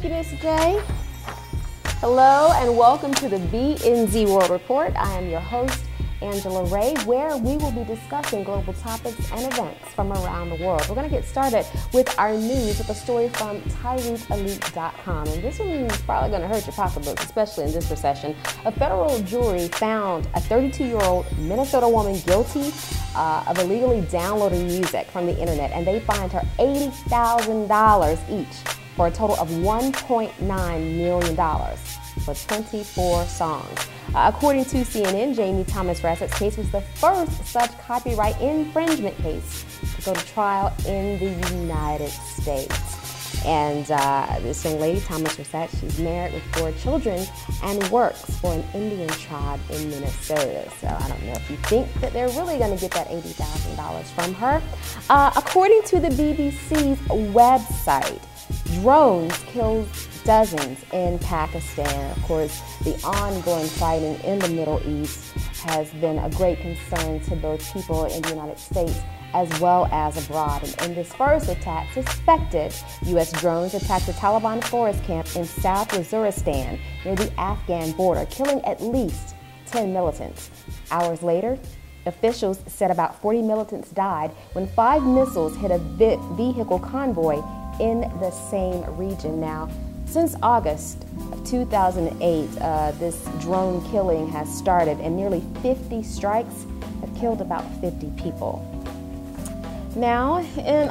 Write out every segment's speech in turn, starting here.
Thank you, Miss J. Hello and welcome to the BNZ World Report. I am your host, Angela Ray, where we will be discussing global topics and events from around the world. We're going to get started with our news with a story from TyreekElite.com. And this one is probably going to hurt your pocketbooks, especially in this recession. A federal jury found a 32-year-old Minnesota woman guilty of illegally downloading music from the internet, and they fined her $80,000 each for a total of $1.9 million for 24 songs. According to CNN, Jamie Thomas Rassett's case was the first such copyright infringement case to go to trial in the United States. And this young lady, Thomas Rassett, she's married with 4 children and works for an Indian tribe in Minnesota. So I don't know if you think that they're really going to get that $80,000 from her. According to the BBC's website, drones killed dozens in Pakistan. Of course, the ongoing fighting in the Middle East has been a great concern to both people in the United States as well as abroad. And in this first attack, suspected U.S. drones attacked a Taliban forest camp in South Waziristan near the Afghan border, killing at least 10 militants. Hours later, officials said about 40 militants died when 5 missiles hit a vehicle convoy in the same region. Now, since August of 2008, this drone killing has started, and nearly 50 strikes have killed about 50 people. Now, in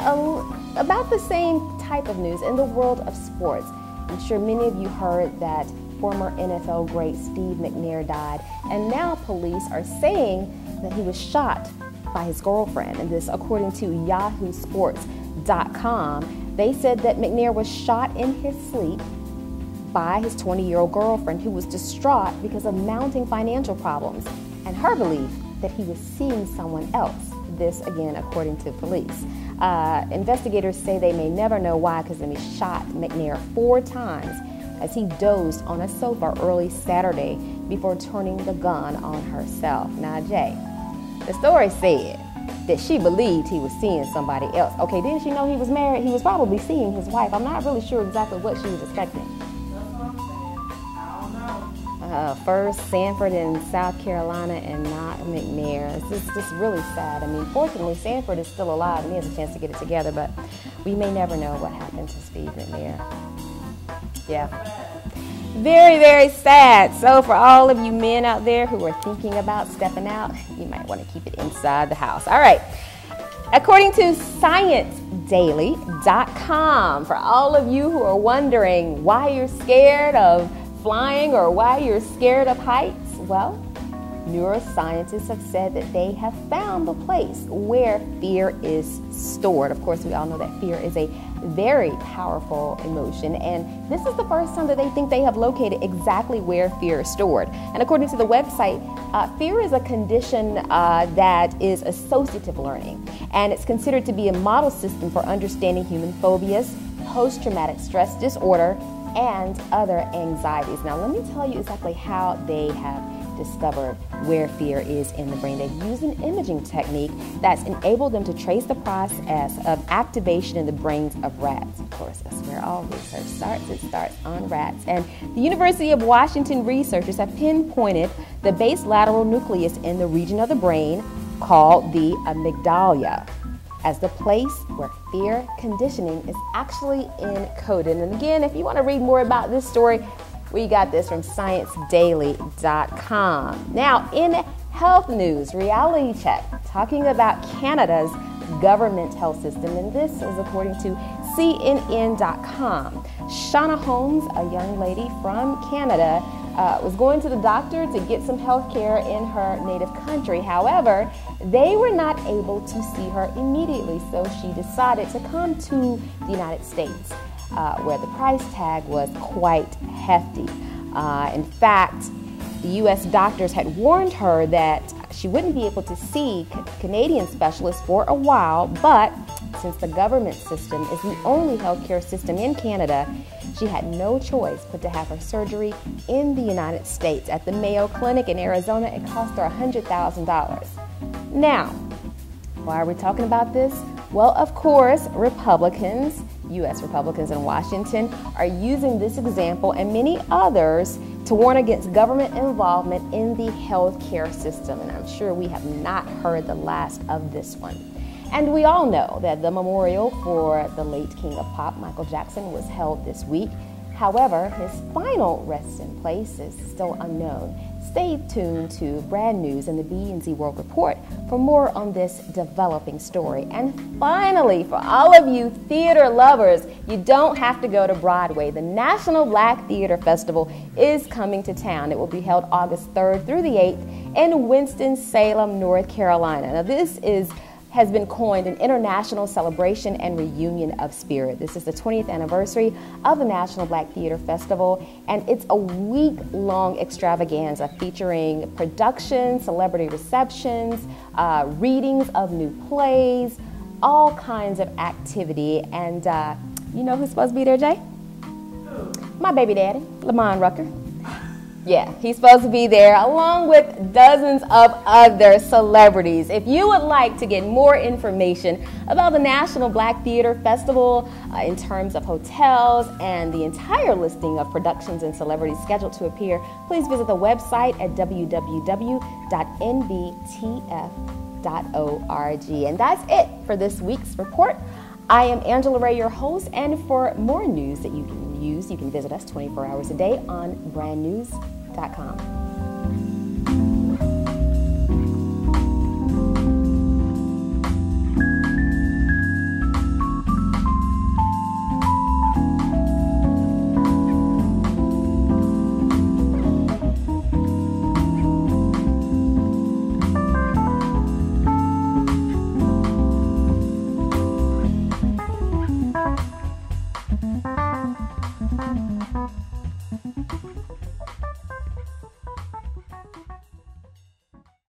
about the same type of news in the world of sports, I'm sure many of you heard that former NFL great Steve McNair died, and now police are saying that he was shot by his girlfriend, and this according to yahoosports.com. They said that McNair was shot in his sleep by his 20-year-old girlfriend, who was distraught because of mounting financial problems and her belief that he was seeing someone else. This, again, according to police. Investigators say they may never know why, because he shot McNair 4 times as he dozed on a sofa early Saturday before turning the gun on herself. Now, Jay, the story said that she believed he was seeing somebody else. Okay, didn't she know he was married? He was probably seeing his wife. I'm not really sure exactly what she was expecting. That's what I'm saying. I don't know. First Sanford in South Carolina and not McNair. It's just really sad. I mean, fortunately, Sanford is still alive and he has a chance to get it together, but we may never know what happened to Steve McNair. Yeah. Very, very sad. So for all of you men out there who are thinking about stepping out, you might want to keep it inside the house. All right. According to ScienceDaily.com, for all of you who are wondering why you're scared of flying or why you're scared of heights, well, neuroscientists have said that they have found the place where fear is stored. Of course, we all know that fear is a very powerful emotion, and this is the first time that they think they have located exactly where fear is stored. And according to the website, fear is a condition that is associative learning, and it's considered to be a model system for understanding human phobias, post-traumatic stress disorder, and other anxieties. Now, let me tell you exactly how they have discovered where fear is in the brain. They've used an imaging technique that's enabled them to trace the process of activation in the brains of rats. Of course, that's where all research starts. It starts on rats. And the University of Washington researchers have pinpointed the base lateral nucleus in the region of the brain called the amygdala as the place where fear conditioning is actually encoded. And again, if you want to read more about this story, we got this from ScienceDaily.com. Now, in health news, reality check, talking about Canada's government health system, and this is according to CNN.com. Shauna Holmes, a young lady from Canada, was going to the doctor to get some health care in her native country. However, they were not able to see her immediately, so she decided to come to the United States, where the price tag was quite hefty. In fact, the U.S. doctors had warned her that she wouldn't be able to see Canadian specialists for a while, but since the government system is the only healthcare system in Canada, she had no choice but to have her surgery in the United States. At the Mayo Clinic in Arizona, it cost her $100,000. Now, why are we talking about this? Well, of course, Republicans U.S. Republicans in Washington are using this example and many others to warn against government involvement in the healthcare system. And I'm sure we have not heard the last of this one. And we all know that the memorial for the late King of Pop, Michael Jackson, was held this week. However, his final resting place is still unknown. Stay tuned to Brand News and the B&Z World Report for more on this developing story. And finally, for all of you theater lovers, you don't have to go to Broadway. The National Black Theater Festival is coming to town. It will be held August 3rd through the 8th in Winston-Salem, North Carolina. Now, this has been coined an international celebration and reunion of spirit. This is the 20th anniversary of the National Black Theater Festival, and it's a week-long extravaganza featuring productions, celebrity receptions, readings of new plays, all kinds of activity. And you know who's supposed to be there, Jay? My baby daddy, Lamont Rucker. Yeah, he's supposed to be there along with dozens of other celebrities. If you would like to get more information about the National Black Theater Festival in terms of hotels and the entire listing of productions and celebrities scheduled to appear, please visit the website at www.nbtf.org. And that's it for this week's report. I am Angela Ray, your host, and for more news that you can use, you can visit us 24 hours a day on brandnews.com.